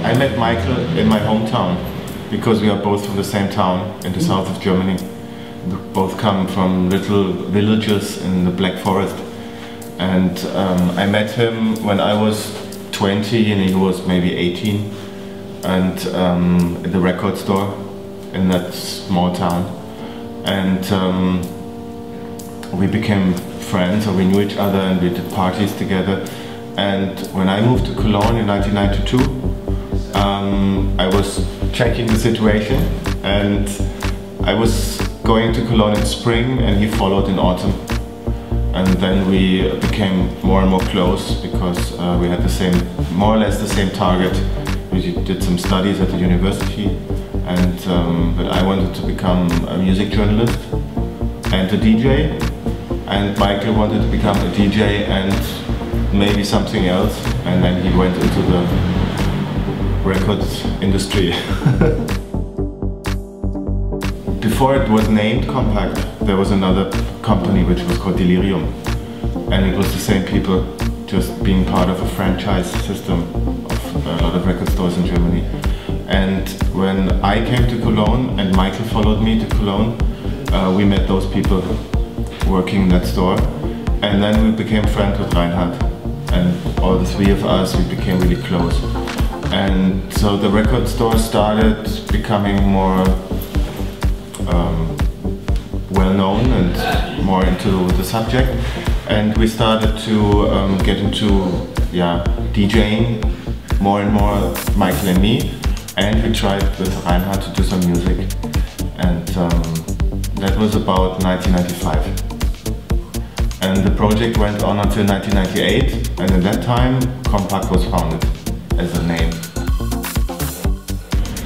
I met Michael in my hometown because we are both from the same town in the south of Germany. We both come from little villages in the Black Forest. And I met him when I was 20 and he was maybe 18, and at the record store in that small town. And we became friends, or we knew each other, and we did parties together. And when I moved to Cologne in 1992, I was checking the situation, and I was going to Cologne in spring and he followed in autumn. And then we became more and more close because we had the same, more or less the same target. We did some studies at the university, and but I wanted to become a music journalist and a DJ, and Michael wanted to become a DJ and maybe something else, and then he went into the records industry. Before it was named Kompakt, there was another company which was called Delirium, and it was the same people, just being part of a franchise system of a lot of record stores in Germany. And when I came to Cologne and Michael followed me to Cologne, we met those people working in that store, and then we became friends with Reinhard, and all the three of us, we became really close. And so the record store started becoming more well-known and more into the subject, and we started to get into DJing more and more, Michael and me, and we tried with Reinhard to do some music, and that was about 1995. And the project went on until 1998, and at that time Kompakt was founded as a name.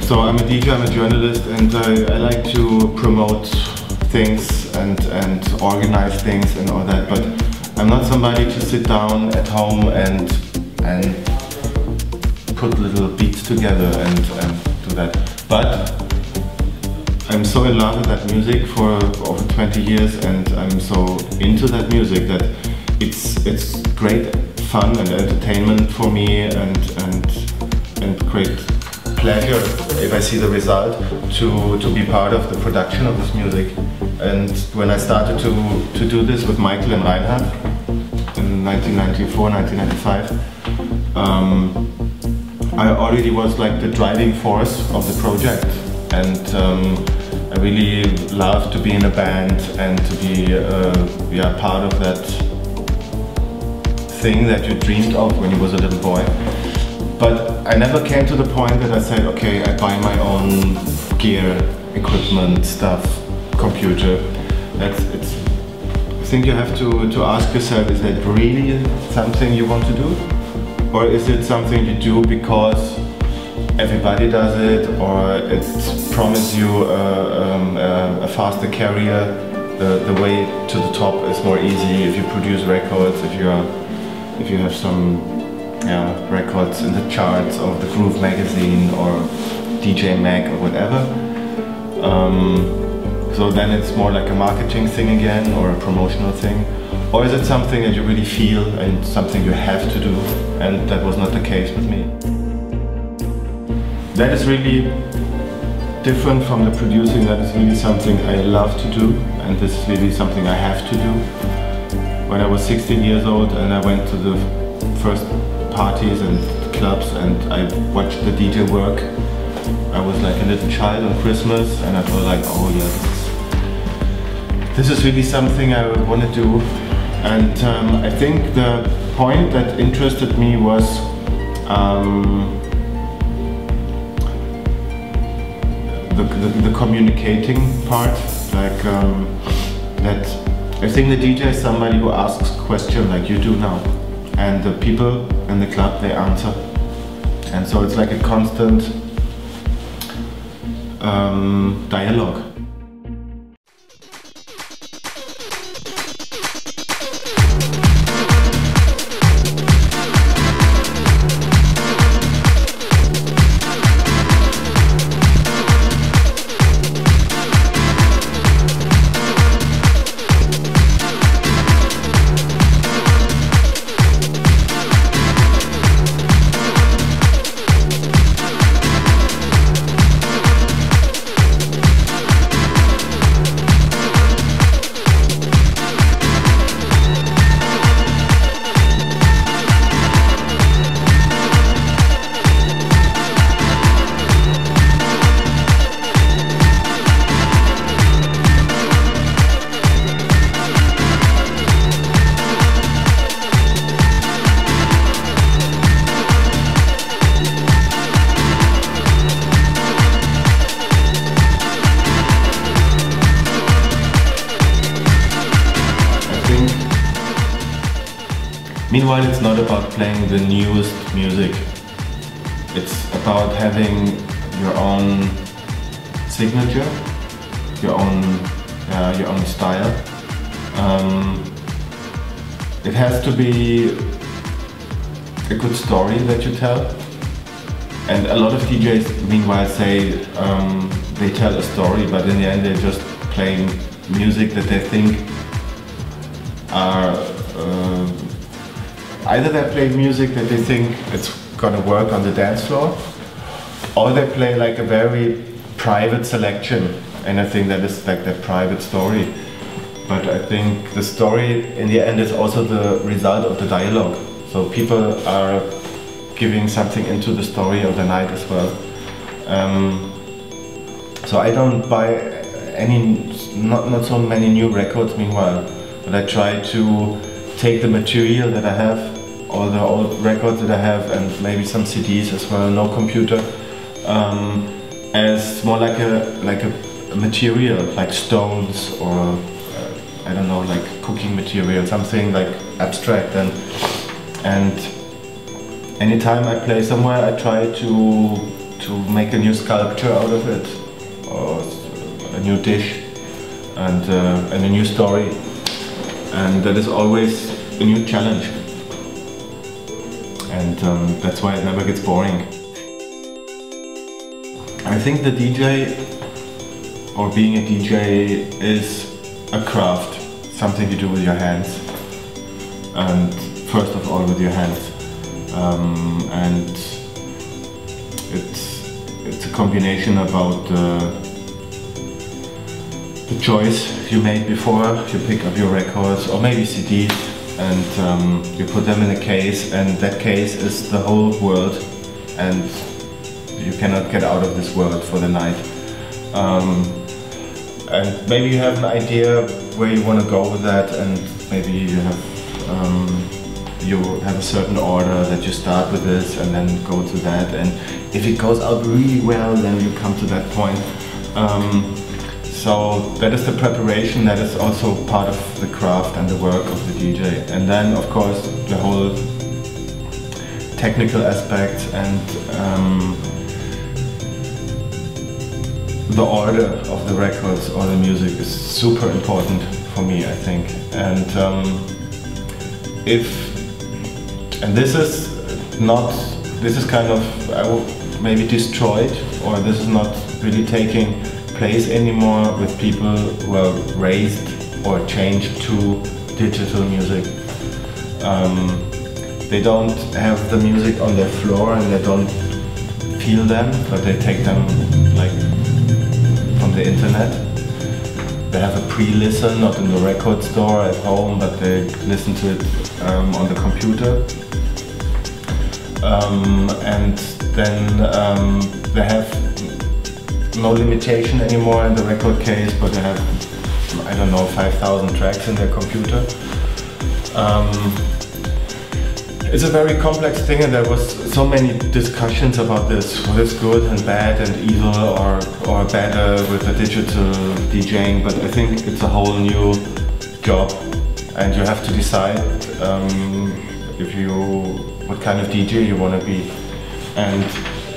So I'm a DJ, I'm a journalist, and I like to promote things and organize things and all that, but I'm not somebody to sit down at home and put little beats together and do that. But I'm so in love with that music for over 20 years, and I'm so into that music that it's great fun and entertainment for me, and great pleasure if I see the result to be part of the production of this music. And when I started to do this with Michael and Reinhard in 1994, 1995, I already was like the driving force of the project, and I really love to be in a band and to be part of that thing that you dreamed of when you was a little boy. But I never came to the point that I said, okay, I buy my own gear, equipment, stuff, computer. I think you have to ask yourself, is that really something you want to do? Or is it something you do because everybody does it, or it promises you a faster career? The way to the top is more easy if you produce records, if you have some records in the charts of the Groove magazine or DJ Mag or whatever. So then it's more like a marketing thing again, or a promotional thing. Or is it something that you really feel and something you have to do? And that was not the case with me. That is really different from the producing. That is really something I love to do, and this is really something I have to do. When I was 16 years old and I went to the first parties and clubs and I watched the DJ work, I was like a little child on Christmas, and I felt like, oh yeah, this is really something I want to do. And I think the point that interested me was the communicating part, like that I think the DJ is somebody who asks questions like you do now, and the people in the club, they answer, and so it's like a constant dialogue. Meanwhile, it's not about playing the newest music. It's about having your own signature, your own style. It has to be a good story that you tell. And a lot of DJs meanwhile say they tell a story, but in the end they're just playing music that they think are either they play music that they think it's gonna work on the dance floor, or they play like a very private selection, anything that is like their private story. But I think the story in the end is also the result of the dialogue. So people are giving something into the story of the night as well. So I don't buy not so many new records meanwhile, but I try to take the material that I have, all the old records that I have, and maybe some CDs as well, no computer, as more like a material, like stones or I don't know, like cooking material, something like abstract. And anytime I play somewhere, I try to make a new sculpture out of it, or a new dish, and a new story. And that is always a new challenge. And that's why it never gets boring. I think the DJ, or being a DJ, is a craft, something you do with your hands. And first of all with your hands. And it's a combination about the choice you made before you pick up your records, or maybe CDs, and you put them in a case, and that case is the whole world, and you cannot get out of this world for the night. And maybe you have an idea where you want to go with that, and maybe you have a certain order that you start with this and then go to that, and if it goes out really well, then you come to that point. So that is the preparation, that is also part of the craft and the work of the DJ. And then of course the whole technical aspects and the order of the records or the music is super important for me, I think. And this is kind of maybe destroyed, or this is not really taking place anymore with people who are raised or changed to digital music. They don't have the music on their floor and they don't feel them, but they take them like from the internet. They have a pre-listen, not in the record store at home, but they listen to it on the computer. And then they have no limitation anymore in the record case, but they have, I don't know, 5,000 tracks in their computer. It's a very complex thing, and there was so many discussions about this, what is good and bad and evil, or better with the digital DJing, but I think it's a whole new job, and you have to decide what kind of DJ you want to be. And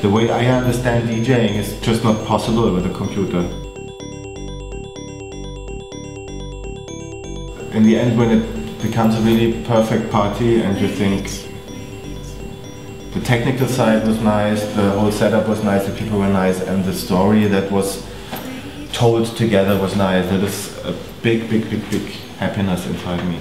the way I understand DJing is just not possible with a computer. In the end, when it becomes a really perfect party and you think the technical side was nice, the whole setup was nice, the people were nice, and the story that was told together was nice, that is a big, big, big, big happiness inside me.